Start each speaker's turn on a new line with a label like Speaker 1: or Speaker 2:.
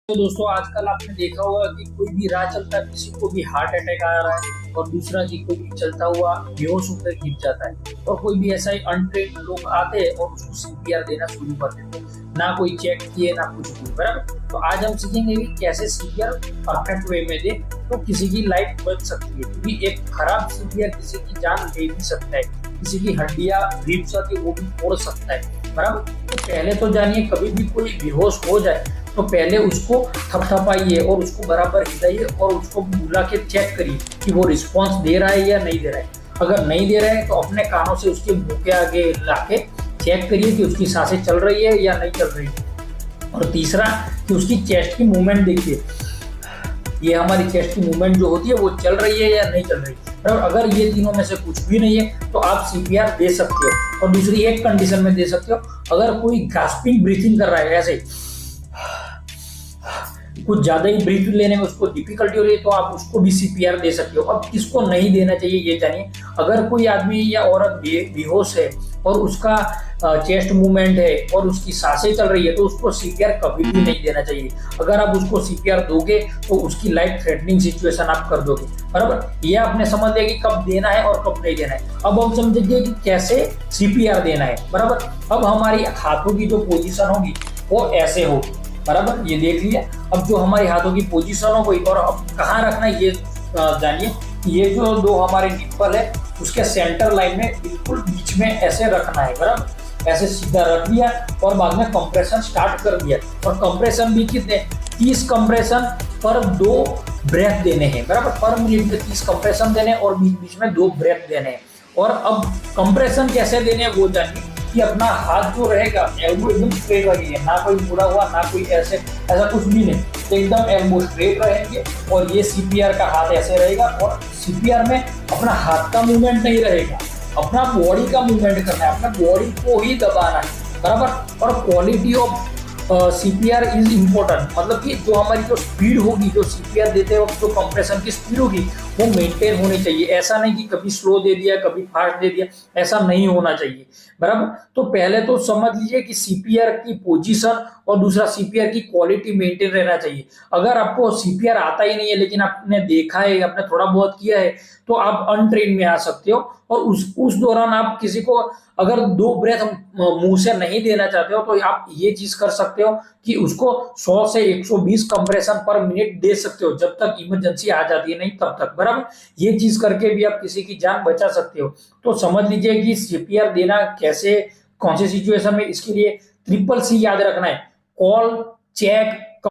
Speaker 1: तो दोस्तों आजकल आपने देखा होगा कि कोई भी राह चलता है, किसी को भी हार्ट अटैक आ रहा है और दूसरा कि कोई भी चलता हुआ बेहोश होकर गिर जाता है और कोई भी ऐसा ही अनट्रेन लोग आते हैं और उसको सीपीआर देना शुरू कर देते हैं, ना कोई चेक किए ना कुछ भी। बराबर। तो आज हम सीखेंगे कि कैसे सीपीआर परफेक्ट वे में दे तो किसी की लाइफ बच सकती है, क्योंकि एक खराब सीपीआर किसी की जान ले भी सकता है, किसी की हड्डियां ब्रीच सकती है वो भी तोड़ सकता है। बराबर। तो पहले तो जानिए, कभी भी कोई बेहोश हो जाए तो पहले उसको थपथपाइए और उसको बराबर हिलाइए और उसको बुला के चेक करिए कि वो रिस्पांस दे रहा है या नहीं दे रहा है। अगर नहीं दे रहा है तो अपने कानों से उसके मुंह के आगे लाके चेक करिए कि उसकी सांसें चल रही है या नहीं चल रही है। और तीसरा कि उसकी चेस्ट की मूवमेंट देखिए, ये हमारी चेस्ट की मूवमेंट जो होती है वो चल रही है या नहीं चल रही है। और अगर ये तीनों में से कुछ भी नहीं है तो आप सीपीआर दे सकते हो। और दूसरी एक कंडीशन में दे सकते हो, अगर कोई गास्पिंग ब्रीथिंग कर रहा है, ऐसे कुछ ज्यादा ही ब्रीथ लेने में उसको डिफिकल्टी हो रही है, तो आप उसको भी सीपीआर दे सकते हो। अब किसको नहीं देना चाहिए ये जानिए। अगर कोई आदमी या औरत बेहोश है और उसका चेस्ट मूवमेंट है और उसकी सांसें चल रही है तो उसको सीपीआर कभी भी नहीं देना चाहिए। अगर आप उसको सीपीआर दोगे तो उसकी लाइफ थ्रेटनिंग सिचुएशन आप कर दोगे। बराबर। ये आपने समझ लिया कि कब देना है और कब नहीं देना है। अब हम समझेंगे कि कैसे सीपीआर देना है। बराबर। अब हमारी हाथों की जो पोजीशन होगी वो ऐसे होगी। बराबर, ये देख लिया। अब जो हमारे हाथों की पोजीशन हो गई और अब कहाँ रखना है ये जानिए। ये जो दो हमारे निप्पल है उसके सेंटर लाइन में बिल्कुल बीच में ऐसे रखना है। बराबर, ऐसे सीधा रख दिया और बाद में कंप्रेशन स्टार्ट कर दिया। और कंप्रेशन भी कितने, 30 कंप्रेशन पर 2 ब्रेथ देने हैं। बराबर, पर मिनट में 30 कंप्रेशन देने और बीच बीच में 2 ब्रेथ देने हैं। और अब कंप्रेशन कैसे देने हैं वो जानिए कि अपना हाथ जो रहेगा एल्बो एकदम स्ट्रेट रखिए, ना कोई मुड़ा हुआ ना कोई ऐसा कुछ भी नहीं, तो एकदम एल्बो स्ट्रेट रहेंगे। और ये सीपीआर का हाथ ऐसे रहेगा और सीपीआर में अपना हाथ का मूवमेंट नहीं रहेगा, अपना बॉडी का मूवमेंट करना है, अपना बॉडी को ही दबाना है। बराबर। और quality of CPR is important, मतलब कि जो हमारी जो स्पीड होगी, जो सीपीआर देते वक्त जो कंप्रेशन की स्पीड होगी वो मेंटेन होनी चाहिए। ऐसा नहीं कि कभी स्लो दे दिया कभी फास्ट दे दिया, ऐसा नहीं होना चाहिए। बराबर। तो पहले तो समझ लीजिए कि सीपीआर की पोजीशन और दूसरा सीपीआर की क्वालिटी मेंटेन रहना चाहिए। अगर आपको सीपीआर आता ही नहीं है लेकिन आपने देखा है, आपने थोड़ा बहुत किया है, तो आप अनट्रेन में आ सकते हो। और उस दौरान आप किसी को अगर 2 ब्रेथ मुंह से नहीं देना चाहते हो तो आप ये चीज कर सकते हो कि उसको 100 से 120 कंप्रेशन पर मिनट दे सकते हो, जब तक इमरजेंसी आ जाती है नहीं तब तक। बराबर, ये चीज करके भी आप किसी की जान बचा सकते हो। तो समझ लीजिए कि सीपीआर देना कैसे, कौन सी सिचुएशन में, इसके लिए ट्रिपल सी याद रखना है, कॉल, चेक